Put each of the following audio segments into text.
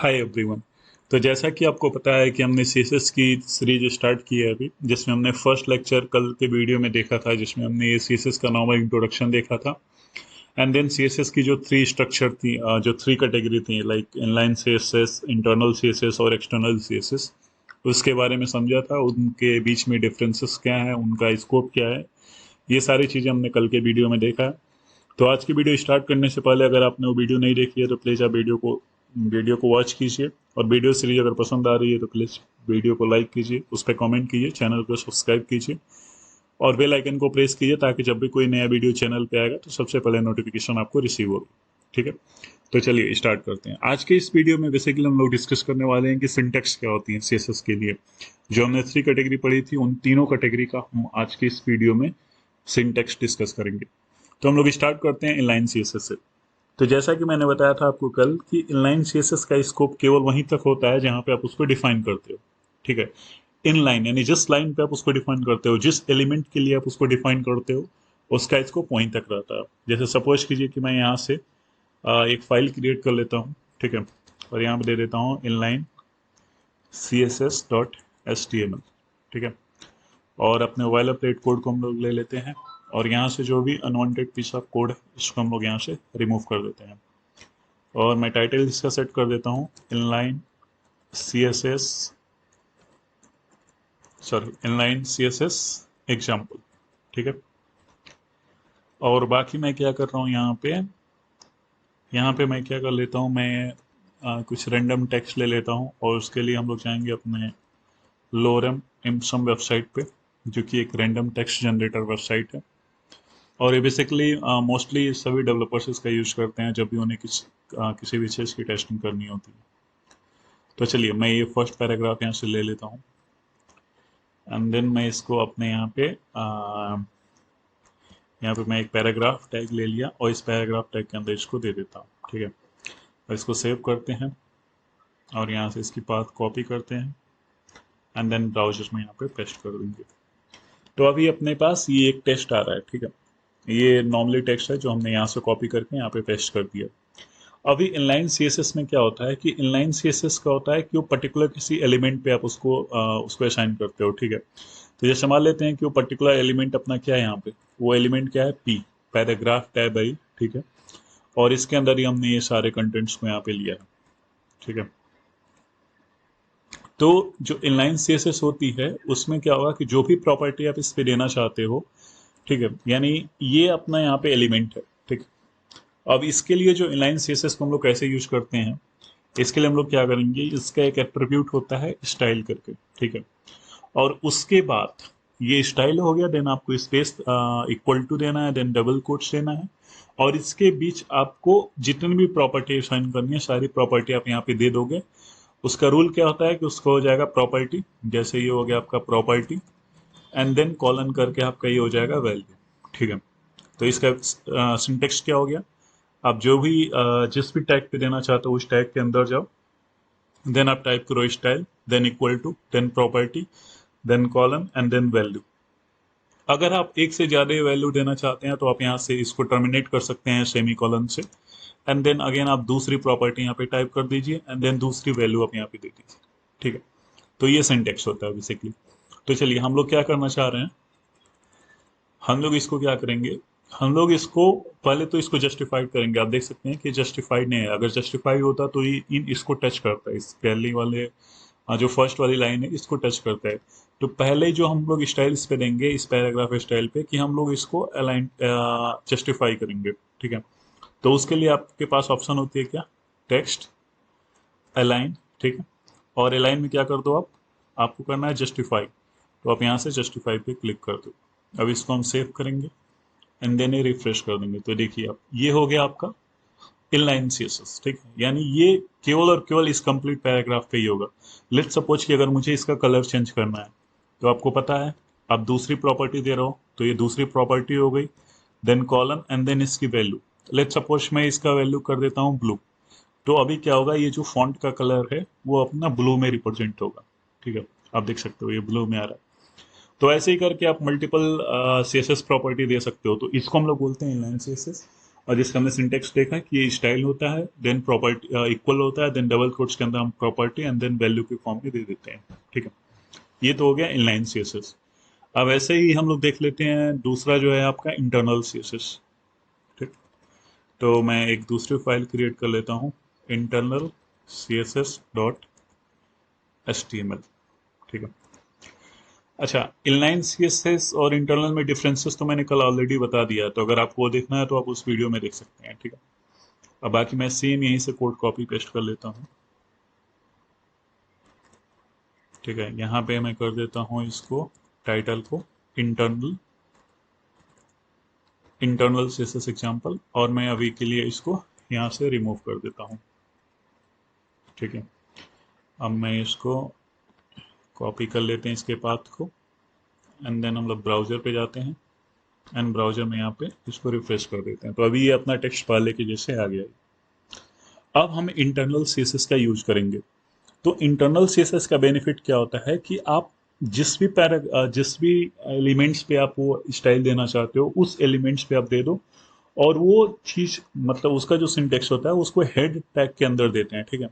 Hi everyone. तो जैसा कि आपको पता है कि हमने सीएसएस की सीरीज स्टार्ट की है अभी, जिसमें हमने फर्स्ट लेक्चर कल के वीडियो में देखा था, जिसमें हमने ये सीएसएस का नॉर्मल इंट्रोडक्शन देखा था। एंड देन सीएसएस की जो थ्री स्ट्रक्चर थी, जो थ्री कैटेगरी थी, like inline CSS, internal CSS और एक्सटर्नल सीएसएस, उसके बारे में समझा था। उनके बीच में डिफरेंसेस क्या है, उनका स्कोप क्या है, ये सारी चीज़ें हमने कल के वीडियो में देखा है। तो आज की वीडियो स्टार्ट करने से पहले अगर आपने वो वीडियो नहीं देखी है तो प्लीज़ आप वीडियो को वॉच कीजिए। और वीडियो सीरीज अगर पसंद आ रही है तो प्लीज़ वीडियो को लाइक कीजिए, उस पर कमेंट कीजिए, चैनल को सब्सक्राइब कीजिए और बेल आइकन को प्रेस कीजिए, ताकि जब भी कोई नया वीडियो चैनल पे आएगा तो सबसे पहले नोटिफिकेशन आपको रिसीव होगी। ठीक है, तो चलिए स्टार्ट करते हैं। आज के इस वीडियो में बेसिकली हम लोग डिस्कस करने वाले हैं कि सिंटेक्स क्या होती है सीएसएस के लिए। जो हमने थ्री कैटेगरी पढ़ी थी, उन तीनों कैटेगरी का हम आज के इस वीडियो में सिंटेक्स डिस्कस करेंगे। तो हम लोग स्टार्ट करते हैं इनलाइन सीएसएस से। तो जैसा कि मैंने बताया था आपको कल कि इनलाइन सीएसएस का स्कोप केवल वहीं तक होता है जहां पे आप उसको डिफाइन करते हो। ठीक है, इनलाइन यानी जिस लाइन पे आप उसको डिफाइन करते हो, जिस एलिमेंट के लिए आप उसको डिफाइन करते हो, उसका स्कोप वहीं तक रहता है। जैसे सपोज कीजिए कि मैं यहाँ से एक फाइल क्रिएट कर लेता हूँ। ठीक है, और यहाँ पे दे देता हूँ इनलाइन css.html। ठीक है, और अपने वायलर कोड को हम लोग ले लेते हैं और यहाँ से जो भी अनवांटेड पीस ऑफ कोड है इसको हम लोग यहाँ से रिमूव कर देते हैं। और मैं टाइटल इसका सेट कर देता हूँ inline C S S inline C S S example. ठीक है, और बाकी मैं क्या कर रहा हूँ यहाँ पे मैं क्या कर लेता हूँ, मैं कुछ रैंडम टेक्स्ट ले लेता हूँ और उसके लिए हम लोग जाएंगे अपने लोरम इम्सम वेबसाइट पे, जो कि एक रैंडम टेक्स्ट जनरेटर वेबसाइट है। और ये बेसिकली मोस्टली सभी डेवलपर्स इसका यूज करते हैं जब भी उन्हें किसी भी चीज़ की टेस्टिंग करनी होती है। तो चलिए मैं ये फर्स्ट पैराग्राफ यहाँ से ले लेता हूँ एंड देन मैं इसको अपने यहाँ पे मैं एक पैराग्राफ टैग ले लिया और इस पैराग्राफ टैग के अंदर इसको दे देता हूँ। ठीक है, और इसको सेव करते हैं और यहाँ से इसकी पाथ कॉपी करते हैं एंड देन ब्राउजर में यहाँ पे पेस्ट कर देंगे। तो अभी अपने पास ये एक टेस्ट आ रहा है। ठीक है, ये नॉर्मली टेक्स्ट है जो हमने यहाँ से कॉपी करके यहाँ पे पेस्ट कर दिया। अभी इनलाइन सीएसएस में क्या होता है कि इनलाइन सीएसएस का होता है कि वो पर्टिकुलर किसी एलिमेंट पे आप उसको असाइन करते हो। ठीक है, तो जैसे मान लेते हैं कि वो पर्टिकुलर एलिमेंट अपना क्या है, यहाँ पे वो एलिमेंट क्या है, पी, पैराग्राफ टैब है। ठीक है, और इसके अंदर ही हमने ये सारे कंटेंट्स को यहाँ पे लिया है। ठीक है, तो जो इनलाइन सीएसएस होती है उसमें क्या होगा कि जो भी प्रॉपर्टी आप इस पे देना चाहते हो, ठीक है, यानी ये अपना यहाँ पे एलिमेंट है। ठीक है, अब इसके लिए जो इनलाइन सीएसएस को हम लोग कैसे यूज करते हैं, इसके लिए हम लोग क्या करेंगे, इसका एक एट्रीब्यूट होता है स्टाइल करके। ठीक है, और उसके बाद ये स्टाइल हो गया, देन आपको स्पेस इक्वल टू देना है, देन डबल कोट्स देना है, और इसके बीच आपको जितनी भी प्रॉपर्टी असाइन करनी है सारी प्रॉपर्टी आप यहाँ पे दे दोगे। उसका रूल क्या होता है कि उसका हो जाएगा प्रॉपर्टी, जैसे ये हो गया आपका प्रॉपर्टी, एंड देन कॉलन करके आपका ये हो जाएगा वैल्यू। ठीक है, तो इसका सिंटेक्स क्या हो गया, आप जो भी जिस भी टैग पे देना चाहते हो उस टैग के अंदर जाओ, देन आप टाइप करो style, then equal to, then property, then colon and then value. अगर आप एक से ज़्यादा वैल्यू देना चाहते हैं तो आप यहाँ से इसको टर्मिनेट कर सकते हैं सेमी कॉलन से, एंड देन अगेन आप दूसरी प्रॉपर्टी यहाँ पे टाइप कर दीजिए एंड देन दूसरी वैल्यू आप यहाँ पे दे दीजिए। ठीक है, तो ये सिंटेक्स होता है बेसिकली। तो चलिए हम लोग क्या करना चाह रहे हैं, हम लोग इसको क्या करेंगे, हम लोग इसको पहले तो इसको जस्टिफाइड करेंगे। आप देख सकते हैं कि जस्टिफाइड नहीं है, अगर जस्टिफाइड होता तो ये इन इसको टच करता है, इस पहले वाले जो फर्स्ट वाली लाइन है इसको टच करता है। तो पहले जो हम लोग स्टाइल इस पे देंगे, इस पैराग्राफ स्टाइल पे, कि हम लोग इसको अलाइन जस्टिफाई करेंगे। ठीक है, तो उसके लिए आपके पास ऑप्शन होती है क्या, टेक्स्ट अलाइन। ठीक है, और अलाइन में क्या कर दो आप, आपको करना है जस्टिफाई, तो आप यहाँ से जस्टिफाई पे क्लिक कर दो। अब इसको हम सेव करेंगे एंड देन रिफ्रेश कर देंगे, तो देखिए आप ये हो गया आपका इनलाइन सीएसएस। ठीक है, यानी ये केवल और केवल इस कंप्लीट पैराग्राफ पे ही होगा। लेट्स सपोज कि अगर मुझे इसका कलर चेंज करना है, तो आपको पता है आप दूसरी प्रॉपर्टी दे रहे हो, तो ये दूसरी प्रॉपर्टी हो गई, देन कॉलन एंड देन इसकी वैल्यू। लेट्स सपोज मैं इसका वैल्यू कर देता हूँ ब्लू, तो अभी क्या होगा, ये जो फॉन्ट का कलर है वो अपना ब्लू में रिप्रेजेंट होगा। ठीक है, आप देख सकते हो ये ब्लू में आ रहा है। तो ऐसे ही करके आप मल्टीपल सीएसएस प्रॉपर्टी दे सकते हो, तो इसको हम लोग बोलते हैं इनलाइन सीएसएस। और जिसका हमने सिंटेक्स देखा कि ये स्टाइल होता है, देन प्रॉपर्टी इक्वल होता है, देन डबल कोट्स के अंदर हम प्रॉपर्टी एंड देन वैल्यू के फॉर्म में दे देते हैं। ठीक है, ये तो हो गया इनलाइन सीएसएस। अब ऐसे ही हम लोग देख लेते हैं दूसरा जो है आपका इंटरनल सीएसएस। ठीक, तो मैं एक दूसरी फाइल क्रिएट कर लेता हूँ, इंटरनल सीएसएस डॉट एचटीएमएल। ठीक है, अच्छा, इनलाइन सीएसएस और इंटरनल में डिफरेंसेस तो मैंने कल ऑलरेडी बता दिया, तो अगर आपको वो देखना है तो आप उस वीडियो में देख सकते हैं। ठीक है, अब बाकी मैं सेम यहीं से कोड कॉपी पेस्ट कर लेता हूँ। ठीक है, यहाँ पे मैं कर देता हूँ इसको, टाइटल को इंटरनल, इंटरनल सीएसएस एग्जांपल, और मैं अभी के लिए इसको यहाँ से रिमूव कर देता हूँ। ठीक है, अब मैं इसको कॉपी कर लेते हैं इसके पाथ को, एंड देन हम लोग ब्राउजर पे जाते हैं, एंड ब्राउजर में यहाँ पे इसको रिफ्रेश कर देते हैं। तो अभी ये अपना टेक्स्ट पहले के जैसे आ गया है। अब हम इंटरनल सीएसएस का यूज करेंगे। तो इंटरनल सीएसएस का बेनिफिट क्या होता है कि आप जिस भी एलिमेंट्स पे आप वो स्टाइल देना चाहते हो उस एलिमेंट्स पे आप दे दो, और वो चीज मतलब उसका जो सिंटेक्स होता है उसको हेड टैग के अंदर देते हैं। ठीक है,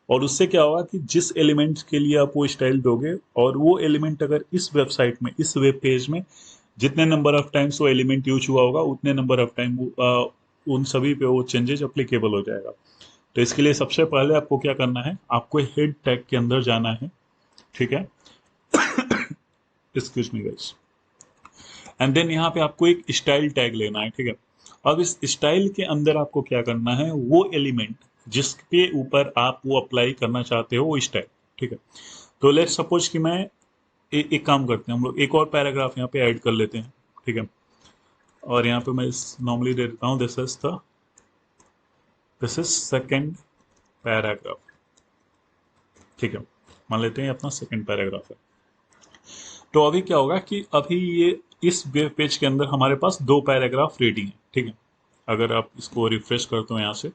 और उससे क्या होगा कि जिस एलिमेंट्स के लिए आप वो स्टाइल दोगे, और वो एलिमेंट अगर इस वेबसाइट में, इस वेब पेज में जितने नंबर ऑफ टाइम्स वो एलिमेंट यूज हुआ होगा, उतने नंबर ऑफ टाइम उन सभी पे वो चेंजेस अप्लीकेबल हो जाएगा। तो इसके लिए सबसे पहले आपको क्या करना है, आपको हेड टैग के अंदर जाना है। ठीक है, excuse me guys, and then यहाँ पे आपको एक स्टाइल टैग लेना है। ठीक है, अब इस स्टाइल के अंदर आपको क्या करना है, वो एलिमेंट जिसके ऊपर आप वो अप्लाई करना चाहते हो वो स्टाइल। ठीक है, तो लेट सपोज कि मैं एक काम करते हैं, हम लोग एक और पैराग्राफ यहाँ पे ऐड कर लेते हैं। ठीक है, और यहाँ पे मैं नॉर्मली दे देता हूँ, दिस इज सेकेंड पैराग्राफ। ठीक है, मान लेते हैं अपना सेकेंड पैराग्राफ है। तो अभी क्या होगा कि अभी ये इस वेब पेज के अंदर हमारे पास दो पैराग्राफ रेडी हैं। ठीक है, अगर आप इसको रिफ्रेश करते हो यहाँ से,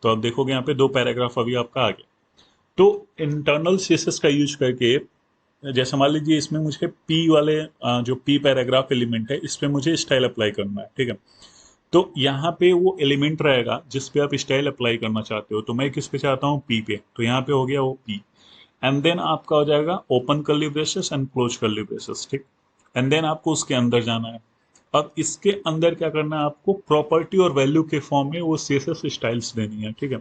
तो आप देखोगे यहाँ पे दो पैराग्राफ अभी आपका आ गया। तो इंटरनल सीएसएस का यूज करके, जैसे मान लीजिए इसमें मुझे पी वाले जो पी पैराग्राफ एलिमेंट है इस पे मुझे स्टाइल अप्लाई करना है। ठीक है, तो यहाँ पे वो एलिमेंट रहेगा जिस पे आप स्टाइल अप्लाई करना चाहते हो। तो मैं किस पे चाहता हूँ, पी पे, तो यहाँ पे हो गया वो पी, एंड देन आपका हो जाएगा open curly braces and close curly braces. ठीक, एंड देन आपको उसके अंदर जाना है। अब इसके अंदर क्या करना है, आपको प्रॉपर्टी और वैल्यू के फॉर्म में वो सीएसएस स्टाइल्स देनी है। ठीक है,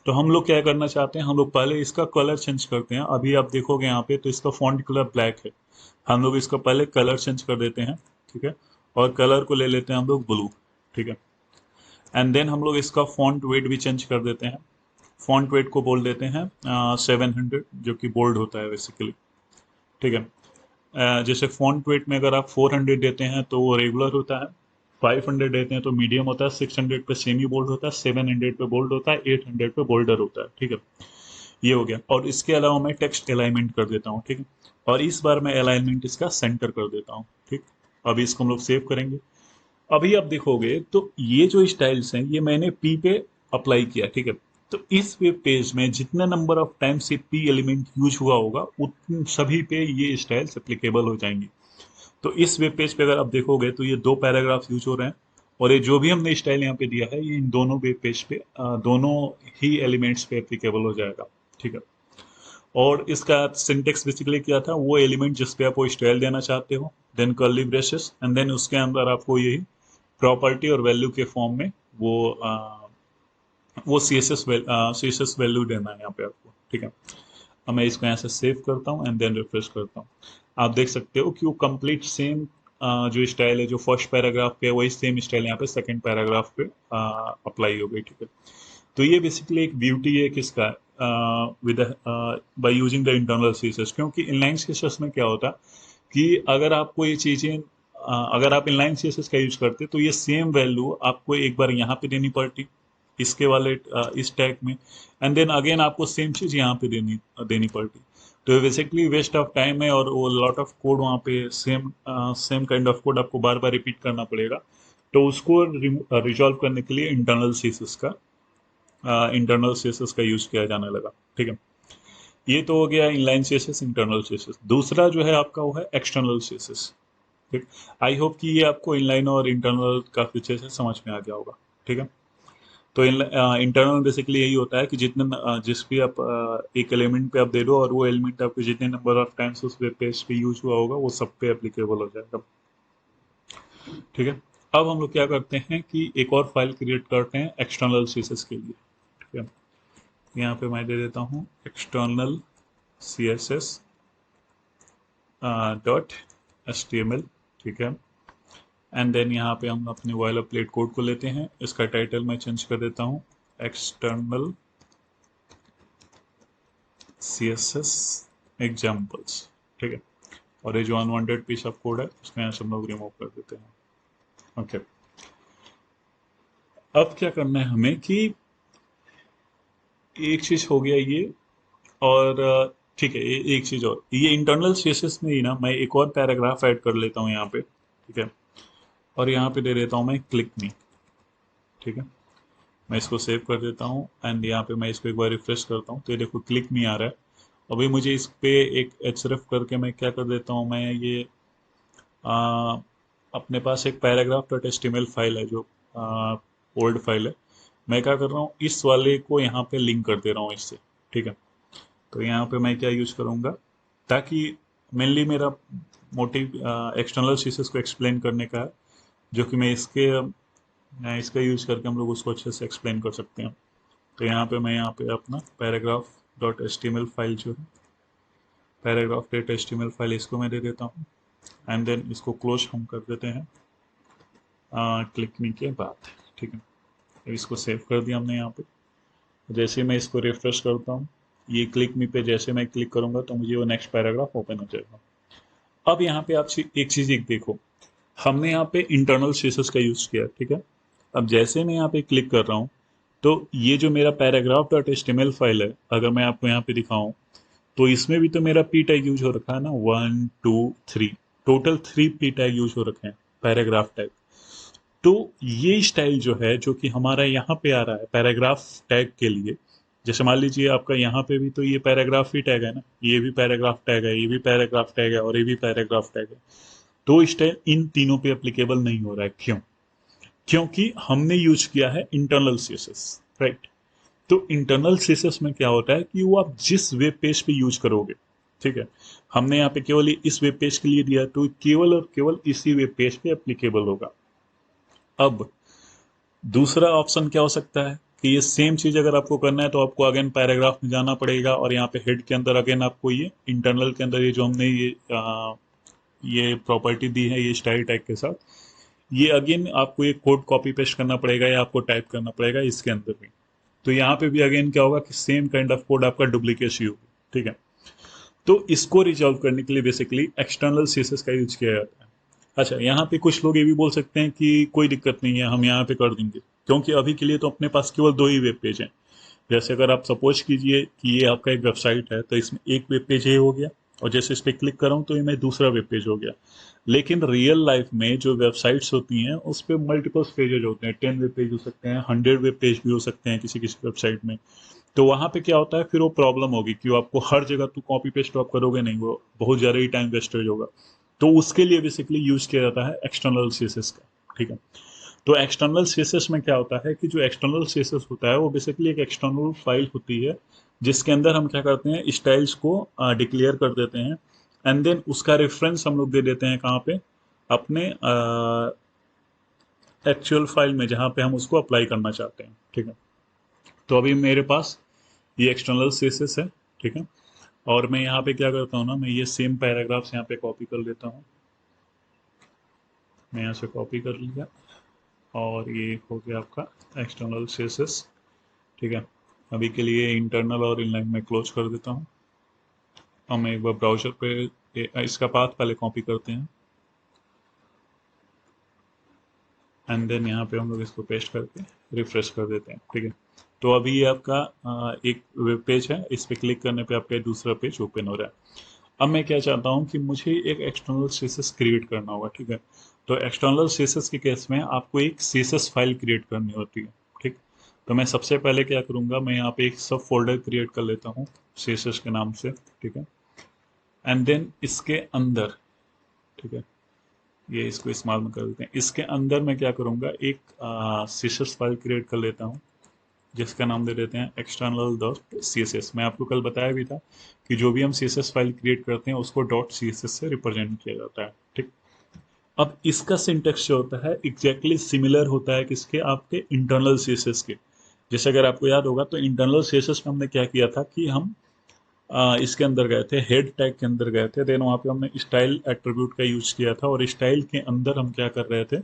तो हम लोग क्या करना चाहते हैं, हम लोग पहले इसका कलर चेंज करते हैं। अभी आप देखोगे यहाँ पे तो इसका फॉन्ट कलर ब्लैक है, हम लोग इसका पहले कलर चेंज कर देते हैं। ठीक है, और कलर को ले लेते हैं हम लोग ब्लू। ठीक है, एंड देन हम लोग इसका फॉन्ट वेट भी चेंज कर देते हैं। फॉन्ट वेट को बोल देते हैं 700, जो कि बोल्ड होता है बेसिकली। ठीक है, जैसे फॉन्ट वेट में अगर आप 400 देते हैं तो वो रेगुलर होता है, 500 देते हैं तो मीडियम होता है, 600 पे सेमी बोल्ड होता है, 700 पे बोल्ड होता है, 800 पे बोल्डर होता है। ठीक है, ये हो गया। और इसके अलावा मैं टेक्स्ट अलाइनमेंट कर देता हूँ। ठीक है, और इस बार मैं अलाइनमेंट इसका सेंटर कर देता हूँ। ठीक, अभी इसको हम लोग सेव करेंगे। अभी आप देखोगे तो ये जो स्टाइल्स हैं ये मैंने पी पे अप्लाई किया। ठीक है, तो इस वेब पेज में जितना नंबर ऑफ टाइम से पी एलिमेंट यूज हुआ होगा उन सभी पे ये स्टाइल्स एप्लीकेबल हो जाएंगी। तो इस वेब पेज पे अगर आप देखोगे तो ये दो पैराग्राफ यूज हो रहे हैं, और ये जो भी हमने स्टाइल यहाँ पे दिया है ये इन दोनों वेब पेज पे दोनों ही एलिमेंट्स पे एप्लीकेबल हो जाएगा। ठीक है, और इसका सिंटेक्स बेसिकली क्या था, वो एलिमेंट जिस पे आप वो स्टाइल देना चाहते हो, then curly braces, and then उसके अंदर आपको यही प्रॉपर्टी और वैल्यू के फॉर्म में वो सी एस एस वैल्यू देना है यहाँ पे आपको। ठीक है, अब मैं इसको यहाँ से सेव करता हूँ एंड देन रिफ्रेश करता हूँ। आप देख सकते हो कि वो कंप्लीट सेम जो स्टाइल है जो फर्स्ट पैराग्राफ पे है वही सेम स्टाइल यहाँ पे सेकंड पैराग्राफ पे अप्लाई हो गई। ठीक है, तो ये बेसिकली एक ब्यूटी है किसका, with by using the internal CSS. क्योंकि इनलाइन सीएसएस में क्या होता कि अगर आपको ये चीजें अगर आप इनलाइन सीएसएस का यूज करते तो ये सेम वैल्यू आपको एक बार यहाँ पे देनी पड़ती, इसके वाले इस टैग में, एंड देन अगेन आपको सेम चीज यहाँ पे देनी देनी पड़ती। तो बेसिकली वेस्ट ऑफ टाइम है, और वो लॉट ऑफ कोड वहाँ पे सेम काइंड ऑफ कोड आपको बार बार रिपीट करना पड़ेगा। तो उसको रिजॉल्व करने के लिए इंटरनल सीएसएस का यूज किया जाने लगा। ठीक है, ये तो हो गया इनलाइन सीएसएस, इंटरनल सीएसएस। दूसरा जो है आपका वो है एक्सटर्नल सीएसएस। ठीक, आई होप कि ये आपको इनलाइन और इंटरनल काफी अच्छे से समझ में आ गया होगा। ठीक है। तो इंटरनल बेसिकली यही होता है कि जितने जिस भी आप एक एलिमेंट पे आप दे दो और वो एलिमेंट आपको जितने नंबर ऑफ टाइम्स उस वेब पेज पे यूज हुआ होगा वो सब पे एप्लीकेबल हो जाएगा। ठीक है। अब हम लोग क्या करते हैं कि एक और फाइल क्रिएट करते हैं एक्सटर्नल सीएसएस के लिए। ठीक है। यहाँ पे मैं दे देता हूँ एक्सटर्नल CSS डॉट HTML। ठीक है। एंड देन यहाँ पे हम अपने वाइलर प्लेट कोड को लेते हैं, इसका टाइटल मैं चेंज कर देता हूँ एक्सटर्नल CSS एग्जाम्पल्स। ठीक है। और ये जो अनवांटेड पीस ऑफ कोड है उसको यहाँ से हम लोग रिमूव कर देते हैं। ओके। अब क्या करना है हमें कि एक चीज हो गया ये, और ठीक है, एक चीज और, ये इंटरनल सीएसएस में ही ना मैं एक और पैराग्राफ ऐड कर लेता हूँ यहाँ पे। ठीक है। और यहाँ पे दे देता हूँ मैं क्लिक मी। ठीक है। मैं इसको सेव कर देता हूँ एंड यहाँ पे मैं इसको एक बार रिफ्रेश करता हूँ तो ये देखो क्लिक मी आ रहा है। अभी मुझे इस पे एक href करके मैं क्या कर देता हूँ, मैं ये आ, अपने पास एक पैराग्राफ डॉट एचटीएमएल फाइल है जो ओल्ड फाइल है, मैं क्या कर रहा हूँ इस वाले को यहाँ पे लिंक कर दे रहा हूँ इससे। ठीक है। तो यहाँ पे मैं क्या यूज करूँगा, ताकि मेनली मेरा मोटिव एक्सटर्नल सीसेस को एक्सप्लेन करने का है, जो कि मैं इसका यूज करके हम लोग उसको अच्छे से एक्सप्लेन कर सकते हैं। तो मैं यहाँ पे अपना पैराग्राफ डॉट एचटीएमएल फाइल जो है, पैराग्राफ डॉट एचटीएमएल फाइल इसको मैं दे देता हूँ एंड देन इसको क्लोज हम कर देते हैं क्लिक मी के बाद। ठीक है। तो इसको सेव कर दिया हमने यहाँ पे। जैसे मैं इसको रिफ्रेश करता हूँ, ये क्लिक मी पे जैसे मैं क्लिक करूंगा तो मुझे वो नेक्स्ट पैराग्राफ ओपन हो जाएगा। अब यहाँ पे आप एक चीज एक देखो, हमने यहाँ पे इंटरनल सीसेस का यूज किया। ठीक है। अब जैसे मैं यहाँ पे क्लिक कर रहा हूँ तो ये जो मेरा पैराग्राफ डॉट एचटीएमएल फाइल है, अगर मैं आपको यहाँ पे दिखाऊं तो इसमें भी तो मेरा पी टैग यूज हो रखा है ना, 1 2 3, टोटल 3 पी टैग यूज हो रखे हैं पैराग्राफ टैग। तो ये स्टाइल जो है जो कि हमारा यहाँ पे आ रहा है पैराग्राफ टैग के लिए, जैसे मान लीजिए आपका यहाँ पे भी तो ये पैराग्राफ ही टैग है ना, ये भी पैराग्राफ टैग है, ये भी पैराग्राफ टैग है और ये भी पैराग्राफ टैग है। तो स्टाइल इन तीनों पे एप्लीकेबल नहीं हो रहा है, क्यों? क्योंकि हमने यूज किया है इंटरनल सीएसएस, राइट। तो इंटरनल सीएसएस में क्या होता है कि वो आप जिस वेब पेज पे यूज करोगे, ठीक है, हमने यहाँ पे केवल इस वेब पेज के लिए दिया तो केवल और केवल इसी वेब पेज पे एप्लीकेबल होगा। अब दूसरा ऑप्शन क्या हो सकता है कि ये सेम चीज अगर आपको करना है तो आपको अगेन पैराग्राफ में जाना पड़ेगा और यहाँ पे हेड के अंदर अगेन आपको ये इंटरनल के अंदर ये जो हमने ये प्रॉपर्टी दी है ये स्टाइल टैग के साथ, ये अगेन आपको ये कोड कॉपी पेस्ट करना पड़ेगा या आपको टाइप करना पड़ेगा इसके अंदर भी। तो यहाँ पे भी अगेन क्या होगा कि सेम काइंड ऑफ कोड आपका डुप्लीकेसी होगी। ठीक है। तो इसको रिजॉल्व करने के लिए बेसिकली एक्सटर्नल सीएसएस का यूज किया जाता है। अच्छा, यहाँ पे कुछ लोग ये भी बोल सकते हैं कि कोई दिक्कत नहीं है, हम यहाँ पे कर देंगे, क्योंकि अभी के लिए तो अपने पास केवल 2 ही वेब पेज हैं। जैसे अगर आप सपोज कीजिए कि ये आपका एक वेबसाइट है तो इसमें एक वेब पेज ये हो गया और जैसे इस पर क्लिक कर रहा हूँ तो ये मैं दूसरा वेब पेज हो गया। लेकिन रियल लाइफ में जो वेबसाइट्स होती हैं उस पर मल्टीपल पेजेज होते हैं, 10 वेब पेज हो सकते हैं, 100 वेब पेज भी हो सकते हैं किसी किसी वेबसाइट में। तो वहां पे क्या होता है फिर वो प्रॉब्लम होगी कि वो आपको हर जगह तो कॉपी पेस्ट आप करोगे नहीं, वो बहुत ज़्यादा ही टाइम वेस्टेज होगा। तो उसके लिए बेसिकली यूज किया जाता है एक्सटर्नल सीएसएस का। ठीक है। तो एक्सटर्नल सीएसएस में क्या होता है कि जो एक्सटर्नल सीएसएस होता है वो बेसिकली एक एक्सटर्नल फाइल होती है जिसके अंदर हम क्या करते हैं स्टाइल्स को डिक्लेयर कर देते हैं एंड देन उसका रेफरेंस हम लोग दे देते हैं कहाँ पे, अपने एक्चुअल फाइल में जहाँ पे हम उसको अप्लाई करना चाहते हैं। ठीक है। तो अभी मेरे पास ये एक्सटर्नल सीएसएस है। ठीक है। और मैं यहाँ पे क्या करता हूँ ना, मैं ये सेम पैराग्राफ्स यहाँ पे कॉपी कर लेता हूँ। मैं यहाँ से कॉपी कर लिया और ये हो गया आपका एक्सटर्नल सीएसएस। ठीक है। अभी के लिए इंटरनल और इनलाइन में क्लोज कर देता हूँ। हम एक बार ब्राउजर पे इसका पाथ पहले कॉपी करते हैं एंड देन यहाँ पे हम लोग इसको पेस्ट करके रिफ्रेश कर देते हैं। ठीक है। तो अभी ये आपका एक वेब पेज है, इस पे क्लिक करने पे आपका दूसरा पेज ओपन हो रहा है। अब मैं क्या चाहता हूँ कि मुझे एक एक्सटर्नल सीएसएस क्रिएट करना होगा। ठीक है। तो एक्सटर्नल सीएसएस के केस में आपको एक सीएसएस फाइल क्रिएट करनी होती है। ठीक। तो मैं सबसे पहले क्या करूँगा, मैं यहाँ पे एक सब फोल्डर क्रिएट कर लेता हूँ सीएसएस के नाम से। ठीक है। एंड देन इसके अंदर, ठीक है, ये इसको इस्तेमाल में कर देते हैं। इसके अंदर मैं क्या करूँगा, एक सीएसएस फाइल क्रिएट कर लेता हूँ जिसका नाम दे देते हैं external dot C S S. मैं आपको कल बताया भी था कि जो भी हम C S S file create करते हैं उसको डॉट सी एस एस से रिप्रेजेंट किया जाता है, ठीक। अब इसका सिंटेक्स जो होता है एग्जैक्टली सिमिलर होता है किसके, आपके इंटरनल सी एस एस के। जैसे अगर आपको याद होगा तो इंटरनल सी एस एस में हमने क्या किया था कि हम इसके अंदर गए थे, हेड टैग के अंदर गए थे, देन वहाँ पे हमने स्टाइल एट्रीब्यूट का यूज किया था, और स्टाइल के अंदर हम क्या कर रहे थे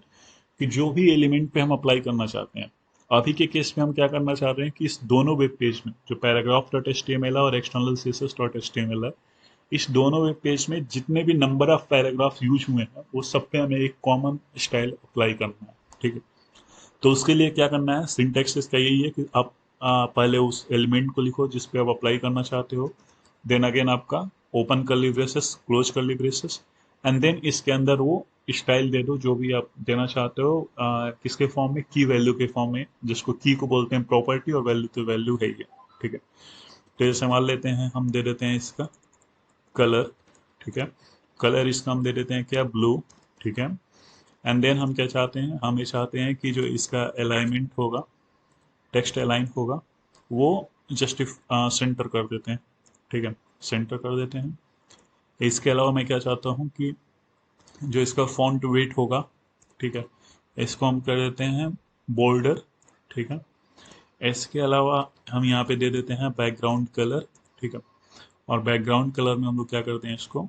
कि जो भी एलिमेंट पे हम अप्लाई करना चाहते हैं, अभी के केस में हम क्या करना चाह रहे हैं कि इस दोनों वेब पेज में जो paragraph dot H T M L है और external C S S dot H T M L है, इस दोनों वेब पेज में जितने भी नंबर ऑफ पैराग्राफ यूज हुए हैं वो सब पे हमें एक कॉमन स्टाइल अप्लाई करना है, ठीक है। तो उसके लिए क्या करना है, सिंटेक्स इसका यही है कि आप पहले उस एलिमेंट को लिखो जिस पे आप अप्लाई करना चाहते हो, देन अगेन आपका open curly braces, close curly braces, and then इसके अंदर वो स्टाइल दे दो जो भी आप देना चाहते हो, किसके फॉर्म में, की वैल्यू के फॉर्म में, जिसको की को बोलते हैं प्रॉपर्टी और वैल्यू तो वैल्यू है ये, ठीक है। तो जैसे मान लेते हैं, हम दे देते हैं इसका कलर, ठीक है। कलर इसका हम दे देते हैं क्या, ब्लू, ठीक है। एंड देन हम क्या चाहते हैं, हम ये चाहते हैं कि जो इसका अलाइनमेंट होगा, टेक्स्ट अलाइन होगा, वो जस्ट सेंटर कर देते हैं, ठीक है, सेंटर कर देते हैं। इसके अलावा मैं क्या चाहता हूँ कि जो इसका फॉन्ट वेट होगा, ठीक है, इसको हम कर देते हैं बोल्डर, ठीक है। इसके अलावा हम यहाँ पे दे देते हैं बैकग्राउंड कलर, ठीक है। और बैकग्राउंड कलर में हम लोग क्या करते हैं, इसको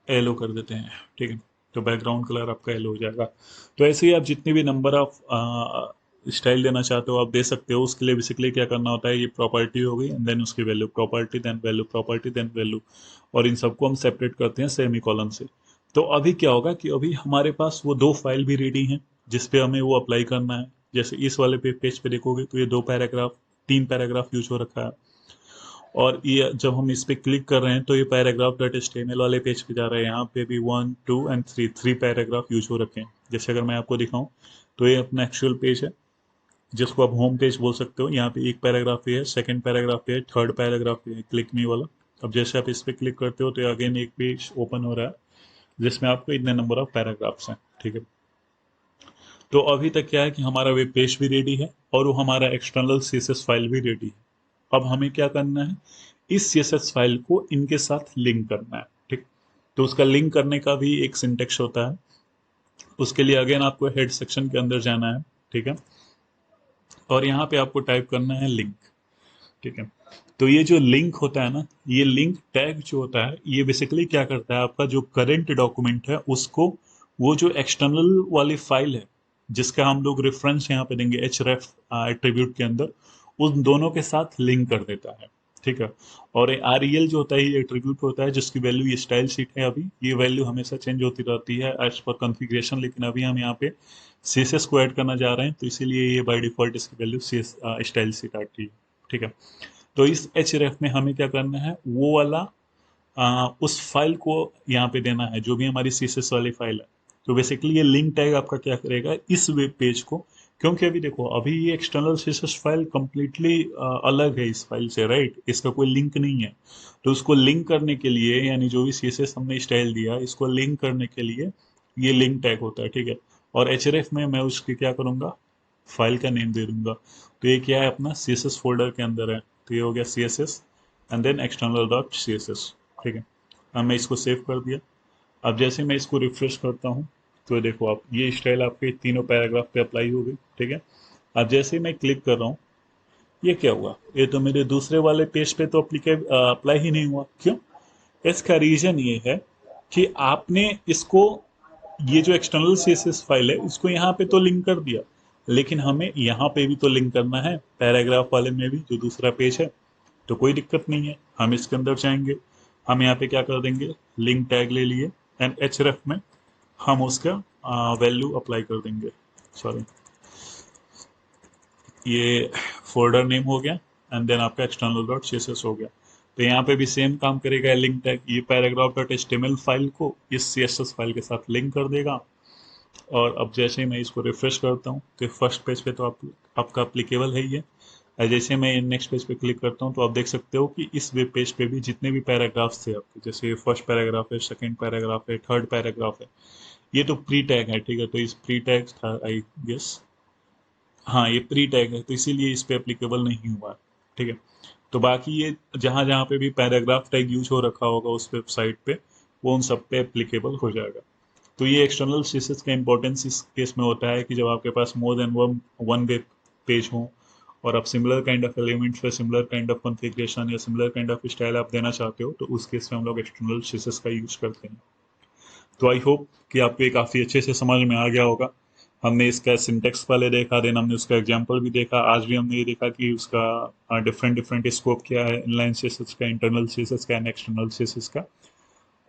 येलो कर देते हैं, ठीक है। तो बैकग्राउंड कलर आपका येलो हो जाएगा। तो ऐसे ही आप जितने भी नंबर ऑफ स्टाइल देना चाहते हो आप दे सकते हो। उसके लिए बेसिकली क्या करना होता है, ये प्रॉपर्टी हो गई एंड देन उसकी value, property then value, property then value, और इन सबको हम सेपरेट करते हैं सेमी कॉलम से। तो अभी क्या होगा कि अभी हमारे पास वो दो फाइल भी रेडी हैं जिसपे हमें वो अप्लाई करना है। जैसे इस वाले पेज पे देखोगे तो ये दो पैराग्राफ, तीन पैराग्राफ यूज हो रखा है, और ये जब हम इस पे क्लिक कर रहे हैं तो ये पैराग्राफ डॉट एचटीएमएल वाले पेज पे जा रहा है। यहाँ पे भी 1 2 एंड 3 3 पैराग्राफ यूज हो रखे हैं। जैसे अगर मैं आपको दिखाऊं तो ये अपना एक्चुअल पेज है जिसको आप होम पेज बोल सकते हो। यहाँ पे एक पैराग्राफ पे है, सेकंड पैराग्राफ पे है, थर्ड पैराग्राफ पे है, क्लिक मी वाला। अब जैसे आप इस पे क्लिक करते हो तो अगेन एक पेज ओपन हो रहा है जिसमें आपको इतने नंबर ऑफ पैराग्राफ्स हैं, ठीक है। तो अभी तक क्या है कि हमारा वेब पेज भी रेडी है और वो हमारा एक्सटर्नल सीएसएस फाइल भी रेडी है। अब हमें क्या करना है, इस सीएसएस फाइल को इनके साथ लिंक करना है, ठीक। तो उसका लिंक करने का भी एक सिंटेक्स होता है। उसके लिए अगेन आपको हेड सेक्शन के अंदर जाना है, ठीक है, और यहाँ पे आपको टाइप करना है लिंक, ठीक है। तो ये जो लिंक होता है ना, ये लिंक टैग जो होता है ये बेसिकली क्या करता है, आपका जो करंट डॉक्यूमेंट है उसको, वो जो एक्सटर्नल वाली फाइल है जिसका हम लोग रेफरेंस यहाँ पे देंगे एच रेफ एट्रीब्यूट के अंदर, उन दोनों के साथ लिंक कर देता है, ठीक है। और आर ई एल जो होता है ये एट्रीब्यूट होता है जिसकी वैल्यू ये स्टाइल शीट है। अभी ये वैल्यू हमेशा चेंज होती रहती है एज पर कॉन्फ़िगरेशन, लेकिन अभी हम यहाँ पे सी एस एस को ऐड करना जा रहे हैं तो इसीलिए ये बाय डिफॉल्ट इसकी value C S style sheet आती है, ठीक है। तो इस एच रेफ में हमें क्या करना है, वो वाला उस फाइल को यहाँ पे देना है जो भी हमारी सीएसएस वाली फाइल है। तो बेसिकली ये लिंक टैग आपका क्या करेगा इस वेब पेज को, क्योंकि अभी देखो अभी ये एक्सटर्नल सीएसएस फाइल कंप्लीटली अलग है इस फाइल से, राइट, इसका कोई लिंक नहीं है। तो उसको लिंक करने के लिए, यानी जो भी सीएसएस हमने स्टाइल दिया इसको लिंक करने के लिए ये लिंक टैग होता है, ठीक है। और एच में मैं उसकी क्या करूँगा, फाइल का नेम दे दूंगा। तो ये क्या है, अपना सी एस एस फोल्डर के अंदर है। तो ये हो गया C S S and then external dot C S S, ठीक है। अब मैं इसको सेव कर दिया। अब जैसे मैं इसको रिफ्रेश करता हूँ तो देखो आप, ये स्टाइल आपके तीनों पैराग्राफ पे अप्लाई हो गई, ठीक है। अब जैसे ही मैं क्लिक कर रहा हूँ, ये क्या हुआ, ये तो मेरे दूसरे वाले पेज पे तो अप्लाई ही नहीं हुआ। क्यों? इसका रीजन ये है कि आपने इसको, ये जो एक्सटर्नल सीएसएस फाइल है इसको यहाँ पे तो लिंक कर दिया, लेकिन हमें यहाँ पे भी तो लिंक करना है पैराग्राफ वाले में भी जो दूसरा पेज है। तो कोई दिक्कत नहीं है, हम इसके अंदर जाएंगे, हम यहाँ पे क्या कर देंगे, लिंक टैग ले लिए एंड एच रेफ में हम उसका वैल्यू अप्लाई कर देंगे। सॉरी, ये फोल्डर नेम हो गया एंड देन आपका external dot C S S हो गया। तो यहाँ पे भी सेम काम करेगा लिंक टैग, ये paragraph dot H T M L file को इस सी एस एस फाइल के साथ लिंक कर देगा। और अब जैसे ही मैं इसको रिफ्रेश करता हूँ तो फर्स्ट पेज पे तो आपका अप्लीकेबल है ही है। जैसे मैं नेक्स्ट पेज पे क्लिक करता हूँ तो आप देख सकते हो कि इस वेब पेज पे भी जितने भी पैराग्राफ्स थे आपके, जैसे फर्स्ट पैराग्राफ है, सेकंड पैराग्राफ है, थर्ड पैराग्राफ है, ये तो प्री टैग है, ठीक है, तो इस प्री टैग था आई गेस, हाँ ये प्री टैग है तो इसीलिए इस पे एप्लीकेबल नहीं हुआ, ठीक है। तो बाकी ये जहाँ जहाँ पे भी पैराग्राफ टैग यूज हो रखा होगा उस वेबसाइट पे, वो उन सब पे एप्लीकेबल हो जाएगा। तो ये एक्सटर्नल सीएसएस का इंपॉर्टेंस इस केस में होता है कि जब आपके पास more than one web page हो और आप सिमिलर काइंड ऑफ एलिमेंट्स पे सिमिलर काइंड ऑफ कॉन्फ़िगरेशन या सिमिलर काइंड ऑफ स्टाइल आप देना चाहते हो, तो उस केस में हम लोग एक्सटर्नल सीएसएस का यूज करते हैं। तो आई होप कि आपको ये काफ़ी अच्छे से समझ में आ गया होगा। हमने इसका सिंटेक्स पहले देखा, देन हमने उसका एग्जाम्पल भी देखा, आज भी हमने ये देखा कि उसका डिफरेंट डिफरेंट स्कोप क्या है, इनलाइन सीएसएस का, इंटरनल सीएसएस का एंड एक्सटर्नल सीएसएस का।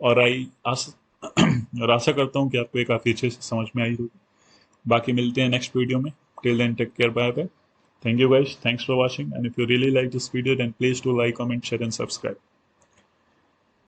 और आई आस और आशा करता हूँ कि आपको ये काफ़ी अच्छे से समझ में आई होगी। बाकी मिलते हैं नेक्स्ट वीडियो में। Till then take care, bye bye. Thank you guys, thanks for watching, and if you really like this video then please do like, comment, share and subscribe.